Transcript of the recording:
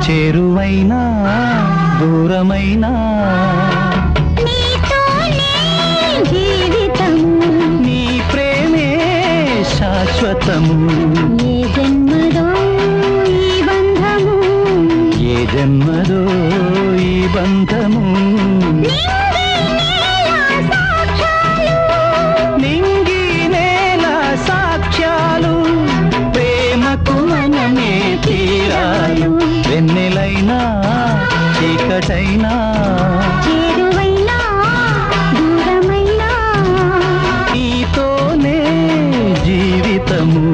చేరువైనా దూరమైనా నీ ప్రేమే శాశ్వతము. ఏ జన్మదో ఈ బంధము, ఏ జన్మదో ఈ బంధము. నింగి నేల సాక్ష్యాలు, ప్రేమకు మనమే తీరాలు. వెన్నెలైనా చీకటైనా చేరువైనా దూరమైనా నీతోనే జీవితము.